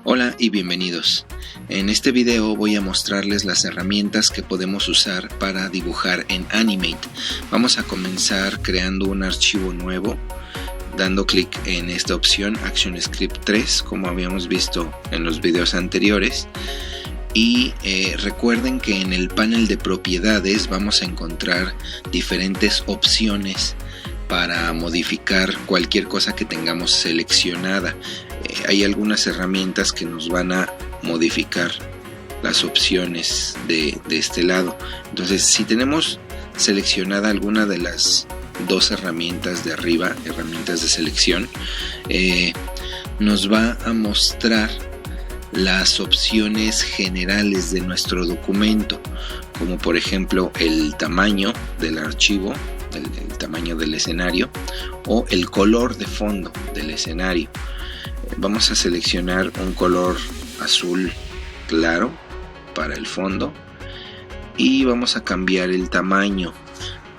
Hola y bienvenidos. En este video voy a mostrarles las herramientas que podemos usar para dibujar en Animate. Vamos a comenzar creando un archivo nuevo, dando clic en esta opción ActionScript 3, como habíamos visto en los videos anteriores. Y recuerden que en el panel de propiedades vamos a encontrar diferentes opciones para modificar cualquier cosa que tengamos seleccionada. Hay algunas herramientas que nos van a modificar las opciones de este lado. Entonces, si tenemos seleccionada alguna de las dos herramientas de arriba, herramientas de selección, nos va a mostrar las opciones generales de nuestro documento, como por ejemplo el tamaño del archivo, el tamaño del escenario, o el color de fondo del escenario. Vamos a seleccionar un color azul claro para el fondo y vamos a cambiar el tamaño.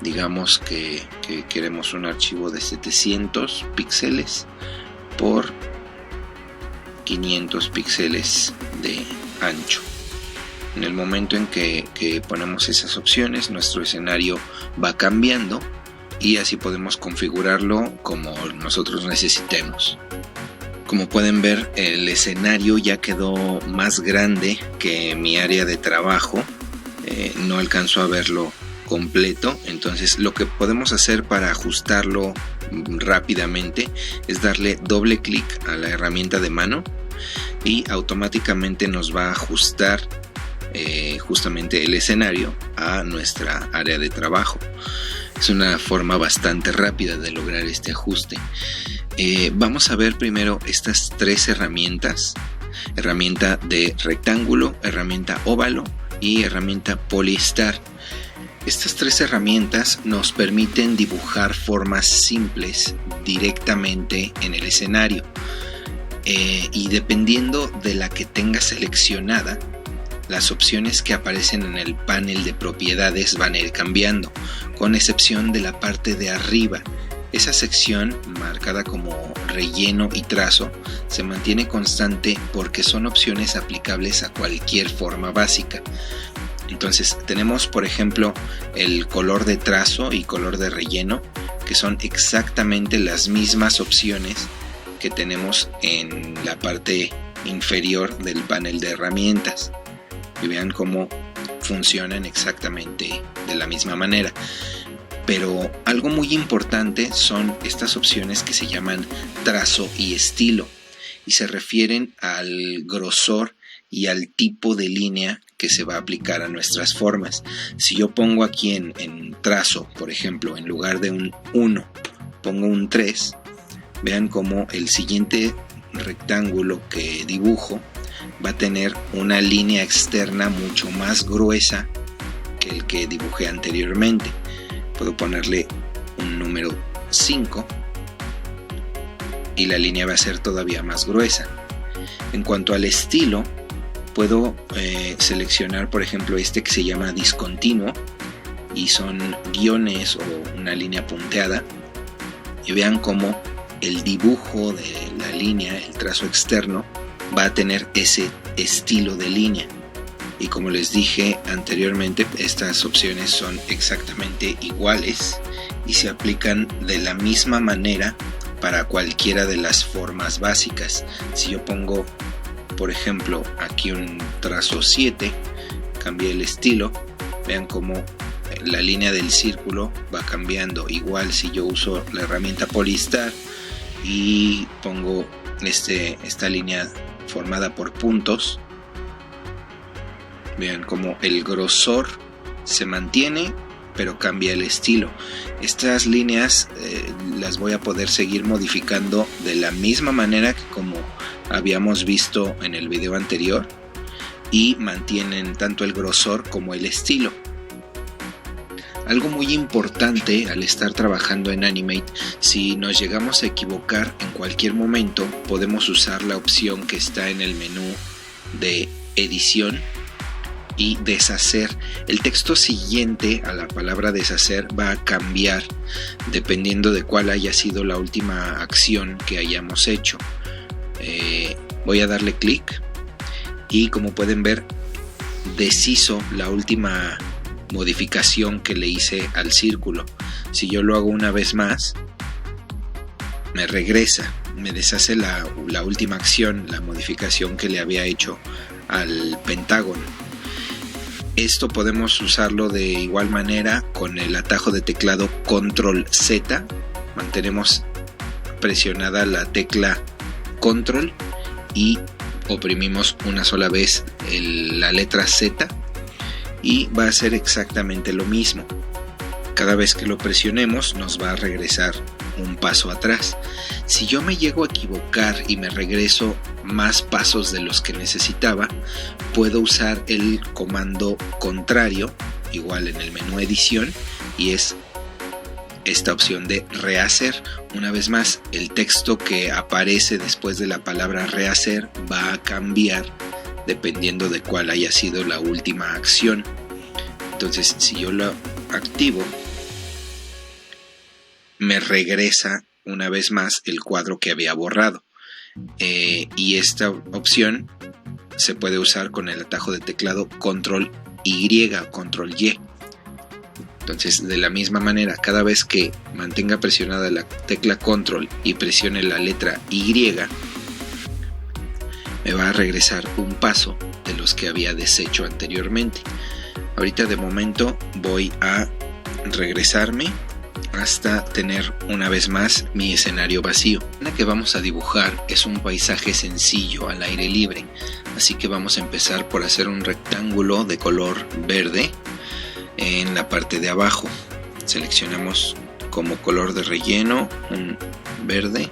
Digamos que queremos un archivo de 700 píxeles por 500 píxeles de ancho. En el momento en que ponemos esas opciones, nuestro escenario va cambiando y así podemos configurarlo como nosotros necesitemos. Como pueden ver, el escenario ya quedó más grande que mi área de trabajo. No alcanzo a verlo completo, entonces lo que podemos hacer para ajustarlo rápidamente es darle doble clic a la herramienta de mano y automáticamente nos va a ajustar justamente el escenario a nuestra área de trabajo. Es una forma bastante rápida de lograr este ajuste. Vamos a ver primero estas tres herramientas: herramienta de rectángulo, herramienta óvalo y herramienta polystar. Estas tres herramientas nos permiten dibujar formas simples directamente en el escenario, y dependiendo de la que tenga seleccionada, las opciones que aparecen en el panel de propiedades van a ir cambiando, con excepción de la parte de arriba. Esa sección, marcada como relleno y trazo, se mantiene constante porque son opciones aplicables a cualquier forma básica. Entonces tenemos, por ejemplo, el color de trazo y color de relleno, que son exactamente las mismas opciones que tenemos en la parte inferior del panel de herramientas. Y vean cómo funcionan exactamente de la misma manera. Pero algo muy importante son estas opciones que se llaman trazo y estilo, y se refieren al grosor y al tipo de línea que se va a aplicar a nuestras formas. Si yo pongo aquí en trazo, por ejemplo, en lugar de un 1, pongo un 3, vean cómo el siguiente rectángulo que dibujo va a tener una línea externa mucho más gruesa que el que dibujé anteriormente. Puedo ponerle un número 5 y la línea va a ser todavía más gruesa. En cuanto al estilo, puedo seleccionar, por ejemplo, este que se llama discontinuo y son guiones o una línea punteada, y vean cómo el dibujo de la línea, el trazo externo, va a tener ese estilo de línea. Y como les dije anteriormente, estas opciones son exactamente iguales y se aplican de la misma manera para cualquiera de las formas básicas. Si yo pongo, por ejemplo, aquí un trazo 7, cambié el estilo, vean cómo la línea del círculo va cambiando. Igual si yo uso la herramienta polystar y pongo esta línea formada por puntos, vean cómo el grosor se mantiene pero cambia el estilo. Estas líneas las voy a poder seguir modificando de la misma manera que como habíamos visto en el video anterior, y mantienen tanto el grosor como el estilo. Algo muy importante al estar trabajando en Animate: si nos llegamos a equivocar en cualquier momento, podemos usar la opción que está en el menú de edición y deshacer. El texto siguiente a la palabra deshacer va a cambiar dependiendo de cuál haya sido la última acción que hayamos hecho. Voy a darle clic y como pueden ver deshizo la última modificación que le hice al círculo. Si yo lo hago una vez más, me regresa, me deshace la última acción, la modificación que le había hecho al pentágono. Esto podemos usarlo de igual manera con el atajo de teclado Control Z. Mantenemos presionada la tecla Control y oprimimos una sola vez la letra Z y va a hacer exactamente lo mismo. Cada vez que lo presionemos nos va a regresar un paso atrás. Si yo me llego a equivocar y me regreso más pasos de los que necesitaba, puedo usar el comando contrario, igual en el menú edición, y es esta opción de rehacer. Una vez más, el texto que aparece después de la palabra rehacer va a cambiar dependiendo de cuál haya sido la última acción. Entonces, si yo lo activo, me regresa una vez más el cuadro que había borrado. Y esta opción se puede usar con el atajo de teclado Control Y, Control Y. Entonces, de la misma manera, cada vez que mantenga presionada la tecla Control y presione la letra Y, me va a regresar un paso de los que había deshecho anteriormente. Ahorita de momento voy a regresarme hasta tener una vez más mi escenario vacío. La que vamos a dibujar es un paisaje sencillo al aire libre, así que vamos a empezar por hacer un rectángulo de color verde en la parte de abajo. Seleccionamos como color de relleno un verde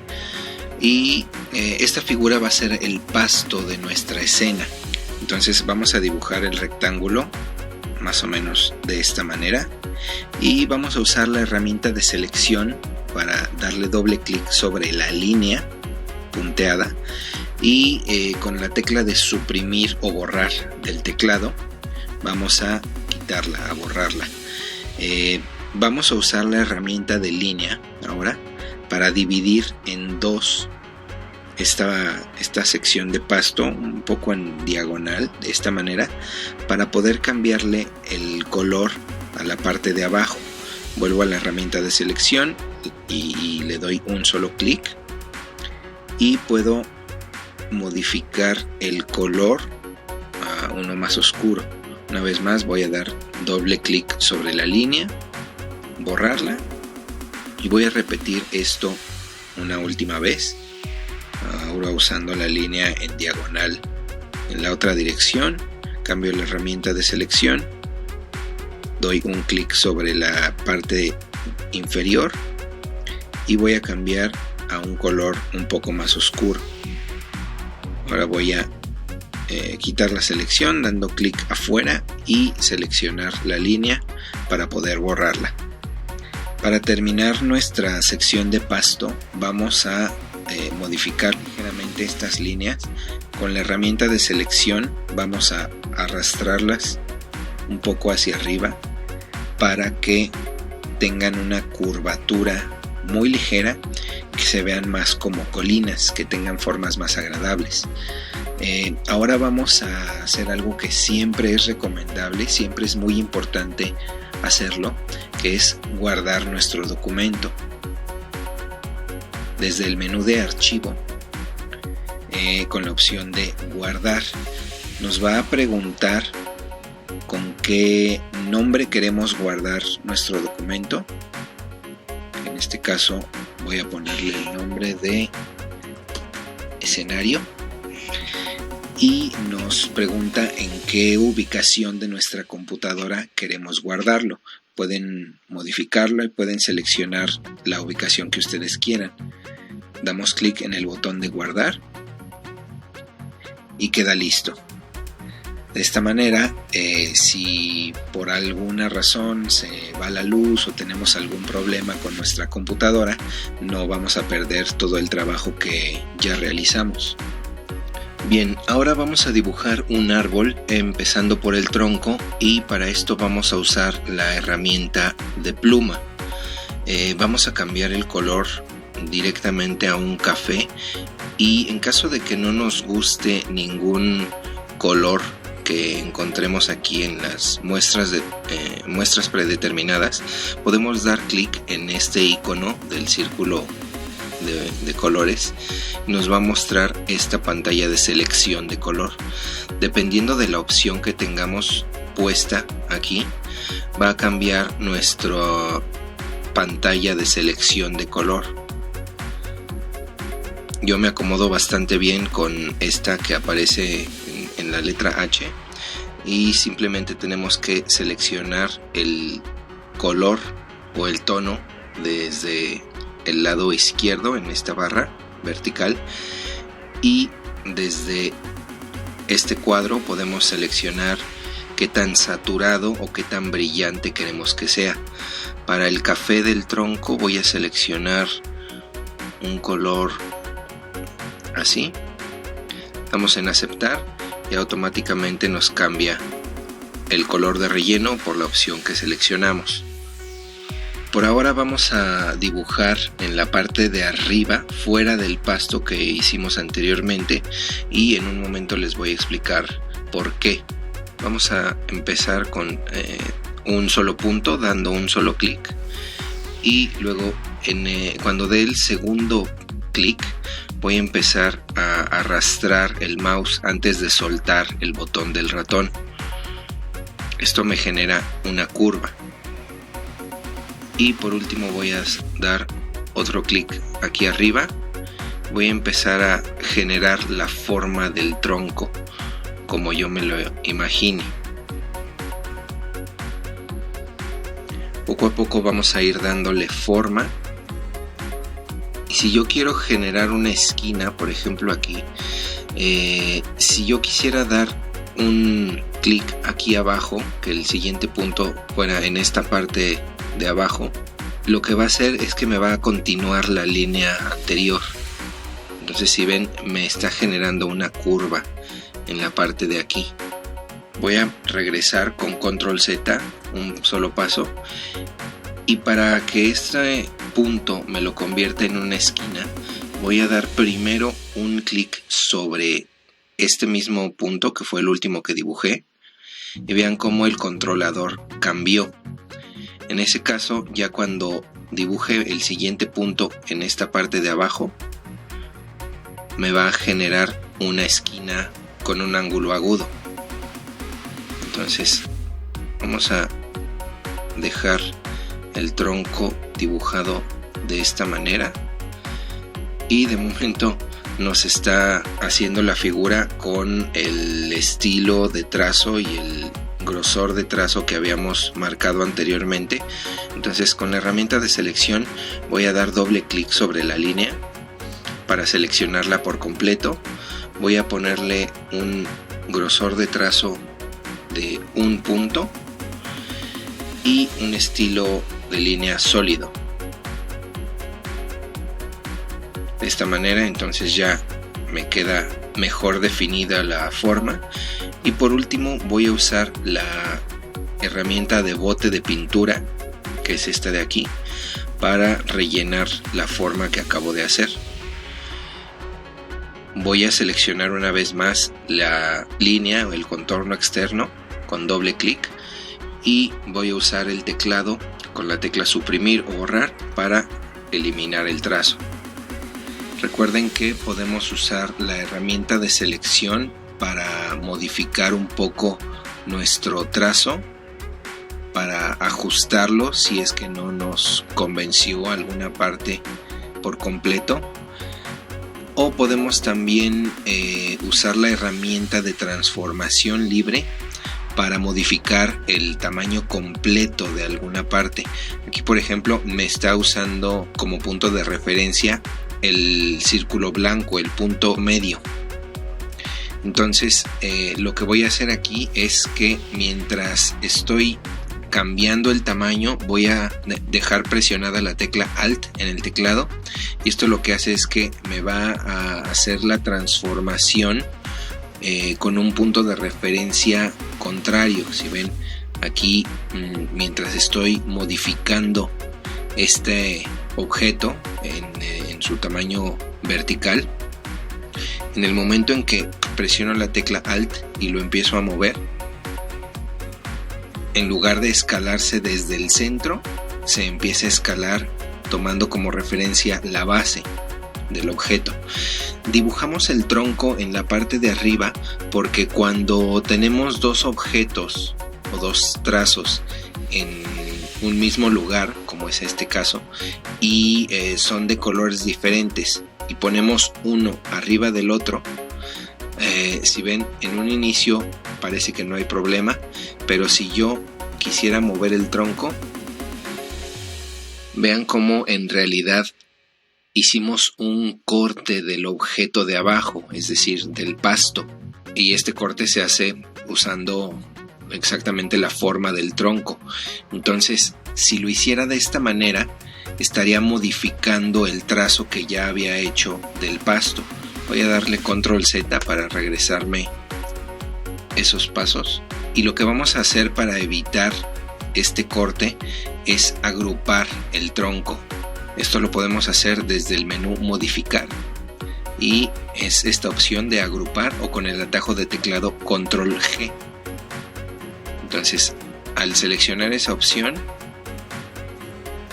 y esta figura va a ser el pasto de nuestra escena. Entonces vamos a dibujar el rectángulo más o menos de esta manera y vamos a usar la herramienta de selección para darle doble clic sobre la línea punteada y con la tecla de suprimir o borrar del teclado vamos a quitarla, a borrarla. Vamos a usar la herramienta de línea ahora para dividir en dos esta sección de pasto un poco en diagonal de esta manera para poder cambiarle el color a la parte de abajo. Vuelvo a la herramienta de selección y le doy un solo clic y puedo modificar el color a uno más oscuro. Una vez más voy a dar doble clic sobre la línea, borrarla y voy a repetir esto una última vez. Ahora usando la línea en diagonal en la otra dirección, cambio la herramienta de selección, doy un clic sobre la parte inferior y voy a cambiar a un color un poco más oscuro. Ahora voy a quitar la selección dando clic afuera y seleccionar la línea para poder borrarla. Para terminar nuestra sección de pasto vamos a modificar ligeramente estas líneas. Con la herramienta de selección vamos a arrastrarlas un poco hacia arriba para que tengan una curvatura muy ligera, que se vean más como colinas, que tengan formas más agradables. Ahora vamos a hacer algo que siempre es recomendable, siempre es muy importante hacerlo, que es guardar nuestro documento. Desde el menú de archivo, con la opción de guardar, nos va a preguntar con qué nombre queremos guardar nuestro documento. En este caso voy a ponerle el nombre de escenario y nos pregunta en qué ubicación de nuestra computadora queremos guardarlo. Pueden modificarlo y pueden seleccionar la ubicación que ustedes quieran. Damos clic en el botón de guardar y queda listo. De esta manera, si por alguna razón se va la luz o tenemos algún problema con nuestra computadora, no vamos a perder todo el trabajo que ya realizamos. Bien, ahora vamos a dibujar un árbol empezando por el tronco, y para esto vamos a usar la herramienta de pluma. Vamos a cambiar el color directamente a un café, y en caso de que no nos guste ningún color que encontremos aquí en las muestras predeterminadas, podemos dar clic en este icono del círculo de colores. Nos va a mostrar esta pantalla de selección de color. Dependiendo de la opción que tengamos puesta aquí, va a cambiar nuestra pantalla de selección de color. Yo me acomodo bastante bien con esta que aparece en la letra H, y simplemente tenemos que seleccionar el color o el tono desde el lado izquierdo en esta barra vertical, y desde este cuadro podemos seleccionar qué tan saturado o qué tan brillante queremos que sea. Para el café del tronco voy a seleccionar un color así, damos en aceptar y automáticamente nos cambia el color de relleno por la opción que seleccionamos. Por ahora vamos a dibujar en la parte de arriba, fuera del pasto que hicimos anteriormente, y en un momento les voy a explicar por qué. Vamos a empezar con un solo punto, dando un solo clic, y luego cuando dé el segundo clic voy a empezar a arrastrar el mouse antes de soltar el botón del ratón. Esto me genera una curva. Y por último voy a dar otro clic aquí arriba. Voy a empezar a generar la forma del tronco como yo me lo imagine. Poco a poco vamos a ir dándole forma. Y si yo quiero generar una esquina, por ejemplo aquí, si yo quisiera dar un clic aquí abajo, que el siguiente punto fuera en esta parte de abajo, lo que va a hacer es que me va a continuar la línea anterior. Entonces, si ven, me está generando una curva en la parte de aquí. Voy a regresar con control Z, un solo paso, y para que este punto me lo convierta en una esquina, voy a dar primero un clic sobre este mismo punto que fue el último que dibujé, y vean cómo el controlador cambió. En ese caso, ya cuando dibuje el siguiente punto en esta parte de abajo, me va a generar una esquina con un ángulo agudo. Entonces vamos a dejar el tronco dibujado de esta manera, y de momento nos está haciendo la figura con el estilo de trazo y el grosor de trazo que habíamos marcado anteriormente. Entonces, con la herramienta de selección voy a dar doble clic sobre la línea para seleccionarla por completo. Voy a ponerle un grosor de trazo de un punto y un estilo de línea sólido. De esta manera entonces ya me queda mejor definida la forma. Y por último voy a usar la herramienta de bote de pintura, que es esta de aquí, para rellenar la forma que acabo de hacer. Voy a seleccionar una vez más la línea o el contorno externo con doble clic, y voy a usar el teclado con la tecla suprimir o borrar para eliminar el trazo. Recuerden que podemos usar la herramienta de selección para modificar un poco nuestro trazo, para ajustarlo si es que no nos convenció alguna parte por completo. O podemos también usar la herramienta de transformación libre para modificar el tamaño completo de alguna parte. Aquí, por ejemplo, me está usando como punto de referencia el círculo blanco, el punto medio. Entonces lo que voy a hacer aquí es que mientras estoy cambiando el tamaño, voy a dejar presionada la tecla Alt en el teclado, y esto lo que hace es que me va a hacer la transformación con un punto de referencia contrario. Si ven aquí, mientras estoy modificando este objeto en su tamaño vertical, en el momento en que presiono la tecla Alt y lo empiezo a mover, en lugar de escalarse desde el centro, se empieza a escalar tomando como referencia la base del objeto. Dibujamos el tronco en la parte de arriba porque cuando tenemos dos objetos o dos trazos en un mismo lugar, como es este caso, y son de colores diferentes y ponemos uno arriba del otro, si ven, en un inicio parece que no hay problema, pero si yo quisiera mover el tronco, vean cómo en realidad hicimos un corte del objeto de abajo, es decir, del pasto, y este corte se hace usando exactamente la forma del tronco. Entonces, si lo hiciera de esta manera, estaría modificando el trazo que ya había hecho del pasto. Voy a darle control Z para regresarme esos pasos, y lo que vamos a hacer para evitar este corte es agrupar el tronco. Esto lo podemos hacer desde el menú modificar y es esta opción de agrupar, o con el atajo de teclado control G. Entonces, al seleccionar esa opción,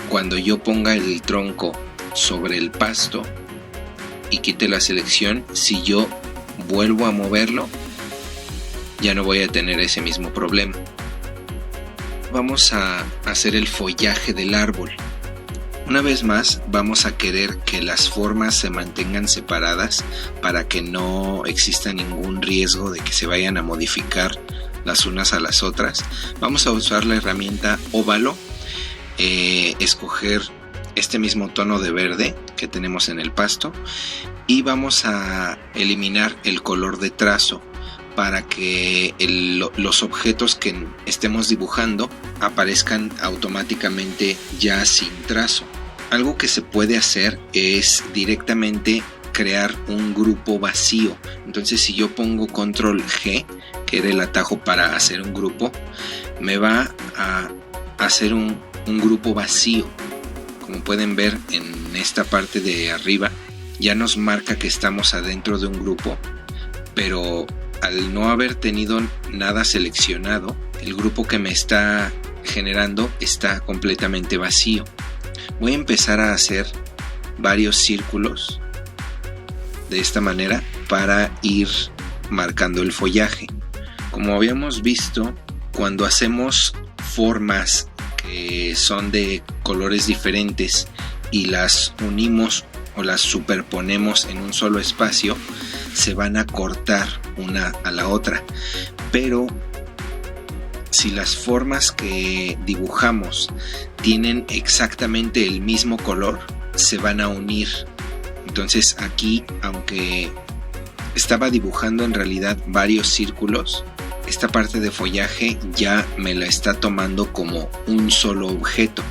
cuando yo ponga el tronco sobre el pasto y quite la selección, si yo vuelvo a moverlo, ya no voy a tener ese mismo problema. Vamos a hacer el follaje del árbol. Una vez más, vamos a querer que las formas se mantengan separadas para que no exista ningún riesgo de que se vayan a modificar las unas a las otras. Vamos a usar la herramienta óvalo, escoger este mismo tono de verde que tenemos en el pasto y vamos a eliminar el color de trazo para que los objetos que estemos dibujando aparezcan automáticamente ya sin trazo. Algo que se puede hacer es directamente crear un grupo vacío. Entonces, si yo pongo control G, que era el atajo para hacer un grupo, me va a hacer un grupo vacío. Como pueden ver en esta parte de arriba, ya nos marca que estamos adentro de un grupo, pero al no haber tenido nada seleccionado, el grupo que me está generando está completamente vacío. Voy a empezar a hacer varios círculos de esta manera para ir marcando el follaje. Como habíamos visto, cuando hacemos formas que son de colores diferentes y las unimos o las superponemos en un solo espacio, se van a cortar una a la otra. Pero si las formas que dibujamos tienen exactamente el mismo color, se van a unir. Entonces aquí, aunque estaba dibujando en realidad varios círculos, esta parte de follaje ya me la está tomando como un solo objeto.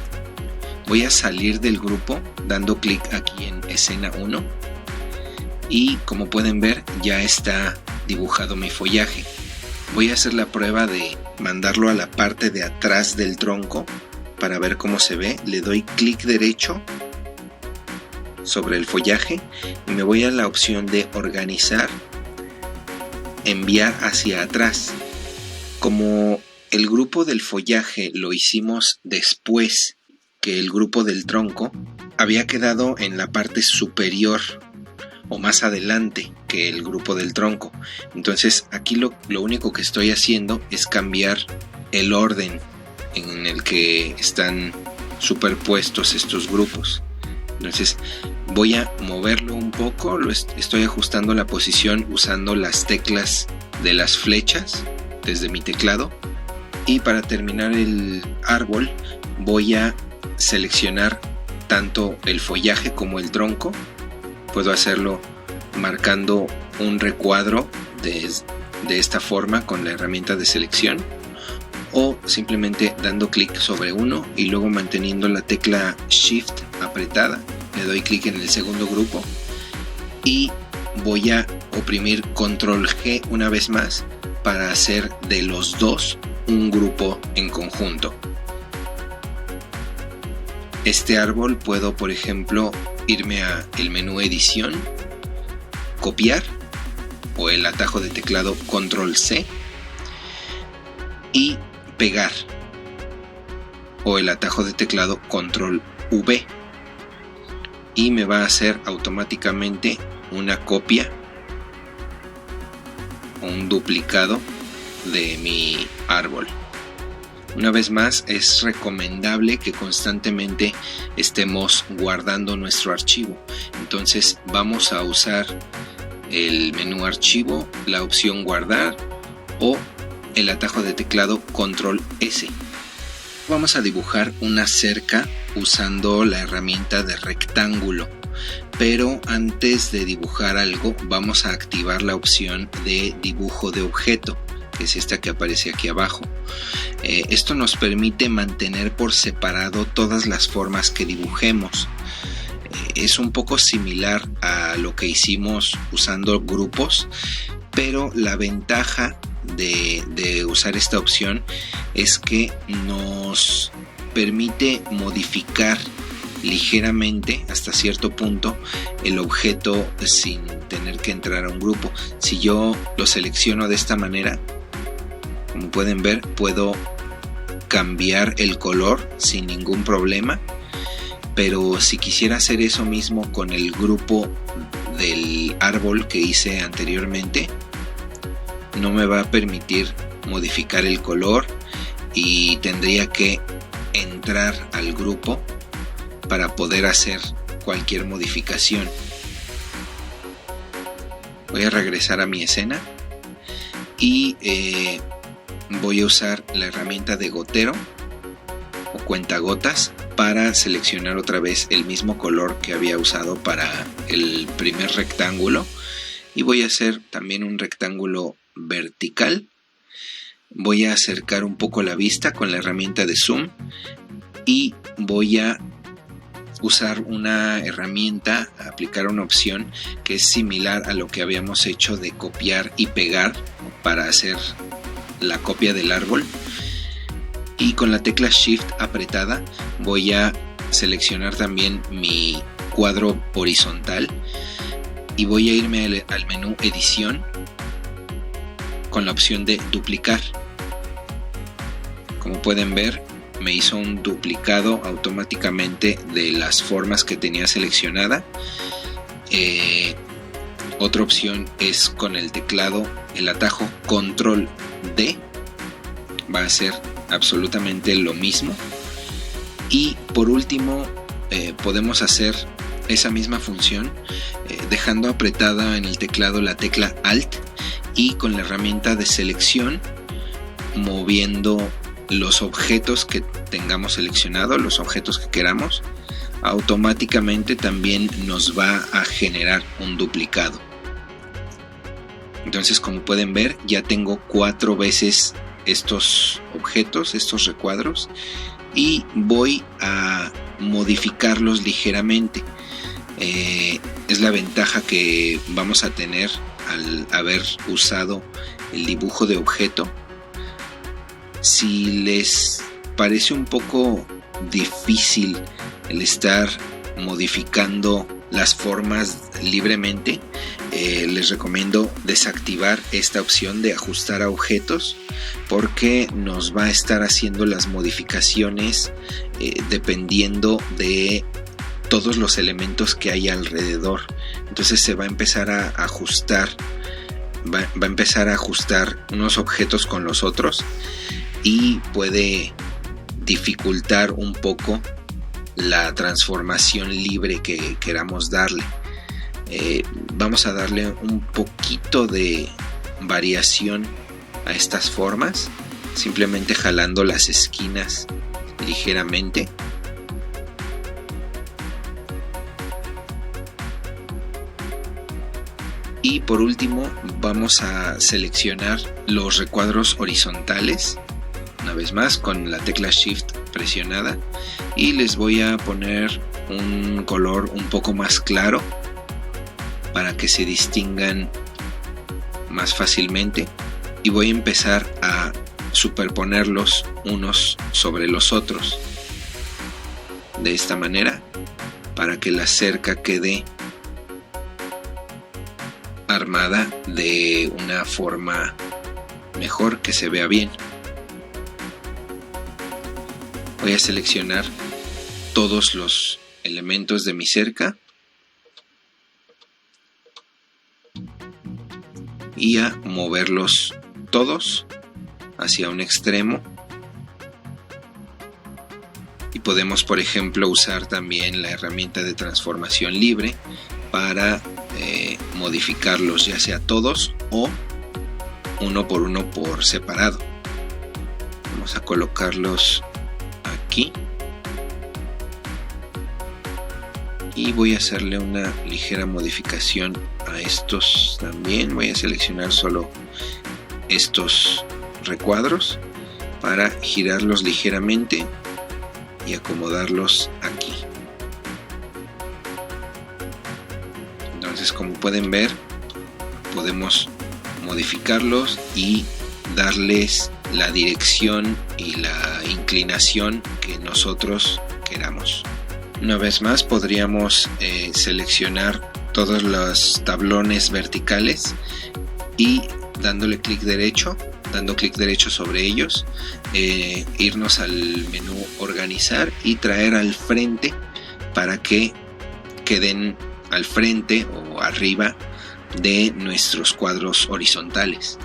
Voy a salir del grupo dando clic aquí en escena 1 y como pueden ver ya está dibujado mi follaje. Voy a hacer la prueba de mandarlo a la parte de atrás del tronco para ver cómo se ve. Le doy clic derecho sobre el follaje y me voy a la opción de organizar, enviar hacia atrás. Como el grupo del follaje lo hicimos después que el grupo del tronco, había quedado en la parte superior o más adelante que el grupo del tronco. Entonces aquí lo único que estoy haciendo es cambiar el orden en el que están superpuestos estos grupos. Entonces voy a moverlo un poco, estoy ajustando la posición usando las teclas de las flechas desde mi teclado, y para terminar el árbol voy a seleccionar tanto el follaje como el tronco. Puedo hacerlo marcando un recuadro de esta forma con la herramienta de selección, o simplemente dando clic sobre uno y luego manteniendo la tecla Shift apretada le doy clic en el segundo grupo y voy a oprimir control G una vez más para hacer de los dos un grupo en conjunto. Este árbol puedo, por ejemplo, irme a el menú edición, copiar o el atajo de teclado control C y pegar o el atajo de teclado control V, y me va a hacer automáticamente una copia o un duplicado de mi árbol. Una vez más, es recomendable que constantemente estemos guardando nuestro archivo. Entonces vamos a usar el menú archivo, la opción guardar o el atajo de teclado control S. Vamos a dibujar una cerca usando la herramienta de rectángulo, pero antes de dibujar algo vamos a activar la opción de dibujo de objeto, que es esta que aparece aquí abajo. Esto nos permite mantener por separado todas las formas que dibujemos. Es un poco similar a lo que hicimos usando grupos, pero la ventaja de usar esta opción es que nos permite modificar ligeramente hasta cierto punto el objeto sin tener que entrar a un grupo. Si yo lo selecciono de esta manera, como pueden ver, puedo cambiar el color sin ningún problema, pero si quisiera hacer eso mismo con el grupo del árbol que hice anteriormente, no me va a permitir modificar el color y tendría que entrar al grupo para poder hacer cualquier modificación. Voy a regresar a mi escena y voy a usar la herramienta de gotero o cuentagotas para seleccionar otra vez el mismo color que había usado para el primer rectángulo, y voy a hacer también un rectángulo vertical. Voy a acercar un poco la vista con la herramienta de zoom y voy a usar una herramienta, aplicar una opción que es similar a lo que habíamos hecho de copiar y pegar para hacer la copia del árbol, y con la tecla Shift apretada voy a seleccionar también mi cuadro horizontal y voy a irme al menú edición con la opción de duplicar. Como pueden ver, me hizo un duplicado automáticamente de las formas que tenía seleccionada. Otra opción es con el teclado, el atajo control D, va a ser absolutamente lo mismo. Y por último, podemos hacer esa misma función dejando apretada en el teclado la tecla Alt y con la herramienta de selección moviendo los objetos que tengamos seleccionados, los objetos que queramos. Automáticamente también nos va a generar un duplicado. Entonces, como pueden ver, ya tengo 4 veces estos objetos, estos recuadros, y voy a modificarlos ligeramente. Es la ventaja que vamos a tener al haber usado el dibujo de objeto. Si les parece un poco difícil el estar modificando las formas libremente, les recomiendo desactivar esta opción de ajustar a objetos, porque nos va a estar haciendo las modificaciones dependiendo de todos los elementos que hay alrededor. Entonces se va a empezar a ajustar, va a empezar a ajustar unos objetos con los otros, y puede dificultar un poco la transformación libre que queramos darle. Vamos a darle un poquito de variación a estas formas, simplemente jalando las esquinas ligeramente. Y por último vamos a seleccionar los recuadros horizontales, una vez más con la tecla Shift presionada, y les voy a poner un color un poco más claro para que se distingan más fácilmente y voy a empezar a superponerlos unos sobre los otros de esta manera para que la cerca quede armada de una forma mejor, que se vea bien. Voy a seleccionar todos los elementos de mi cerca y a moverlos todos hacia un extremo. Y podemos, por ejemplo, usar también la herramienta de transformación libre para modificarlos, ya sea todos o uno por separado. Vamos a colocarlos aquí y voy a hacerle una ligera modificación a estos también. Voy a seleccionar solo estos recuadros para girarlos ligeramente y acomodarlos aquí. Entonces, como pueden ver, podemos modificarlos y darles la dirección y la inclinación que nosotros queramos. Una vez más, podríamos seleccionar todos los tablones verticales y dando clic derecho sobre ellos, irnos al menú organizar y traer al frente para que queden al frente o arriba de nuestros cuadros horizontales.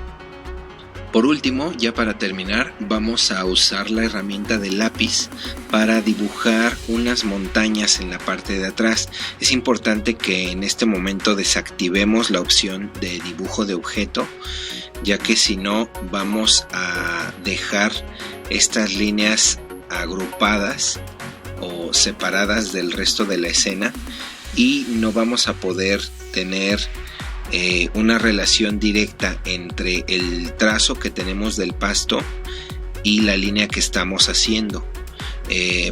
Por último, ya para terminar, vamos a usar la herramienta de lápiz para dibujar unas montañas en la parte de atrás. Es importante que en este momento desactivemos la opción de dibujo de objeto, ya que si no vamos a dejar estas líneas agrupadas o separadas del resto de la escena y no vamos a poder tener una relación directa entre el trazo que tenemos del pasto y la línea que estamos haciendo.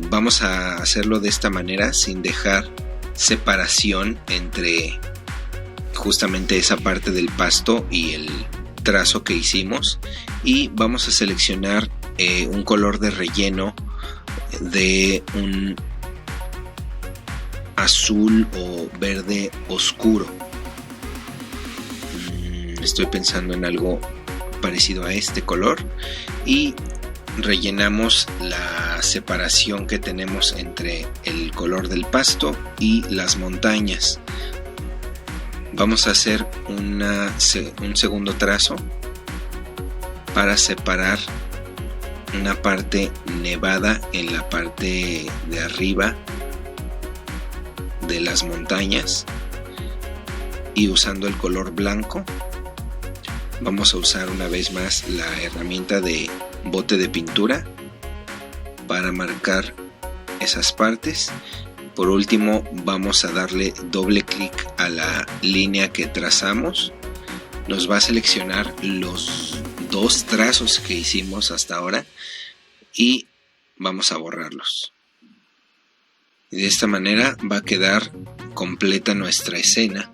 Vamos a hacerlo de esta manera sin dejar separación entre justamente esa parte del pasto y el trazo que hicimos, y vamos a seleccionar un color de relleno de un azul o verde oscuro. Estoy pensando en algo parecido a este color y rellenamos la separación que tenemos entre el color del pasto y las montañas. Vamos a hacer un segundo trazo para separar una parte nevada en la parte de arriba de las montañas, y usando el color blanco vamos a usar una vez más la herramienta de bote de pintura para marcar esas partes. Por último, vamos a darle doble clic a la línea que trazamos. Nos va a seleccionar los dos trazos que hicimos hasta ahora y vamos a borrarlos. Y de esta manera va a quedar completa nuestra escena.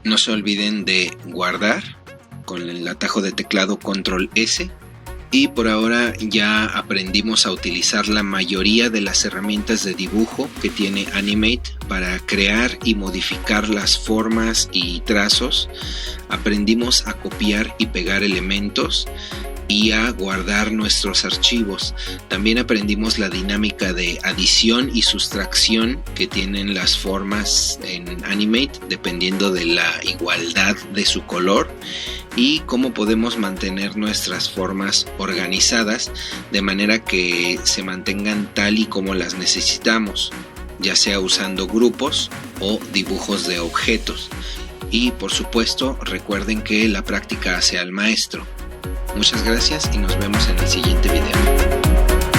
No se olviden de guardar con el atajo de teclado Control S. Y por ahora ya aprendimos a utilizar la mayoría de las herramientas de dibujo que tiene Animate para crear y modificar las formas y trazos. Aprendimos a copiar y pegar elementos y a guardar nuestros archivos. También aprendimos la dinámica de adición y sustracción que tienen las formas en Animate dependiendo de la igualdad de su color, y cómo podemos mantener nuestras formas organizadas de manera que se mantengan tal y como las necesitamos, ya sea usando grupos o dibujos de objetos. Y por supuesto, recuerden que la práctica hace al maestro. Muchas gracias y nos vemos en el siguiente video.